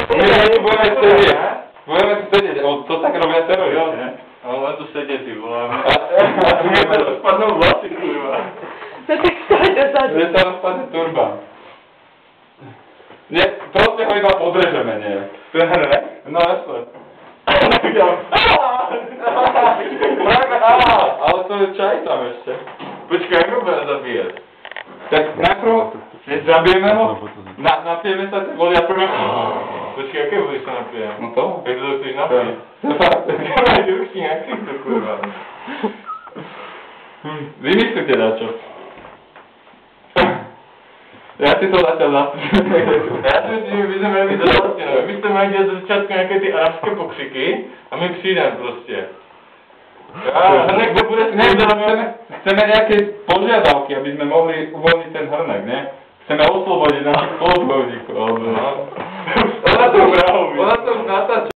My tu budeme sedieť. Budeme tu sedieť, to tak robia teroristi, ne? Ale len tu sedieť, ty volám. A tu mi to rozpadnú vlasy, kurva. No tak stoj dozadu. Mne sa rozpadne turba. Nie, proste ho iba podrežeme, nie? Dobre? No jasne. Ale to je čaj tam ešte. Počkaj, ako budem zabíjať? Tak najprv zabijeme ho, napijeme sa tej vody a prvne... Počkaj, aké vody sa napijem? No to? Jak to chceš napiť? Máš ruky na ksichtu, kurva. Vymyslite dačo. Ja si to zatiaľ zapíšem. Ja si myslím, že by sme mali byť zalastené. My ste mali do začiatku nejaké ty arabské pokřiky a my přijdeme proste. Hrnek to bude Chceme nejaké požiadavky, aby sme mohli uvoľniť ten hrnek, ne? Chceme oslobodiť našich spolubojovníkov. Ona to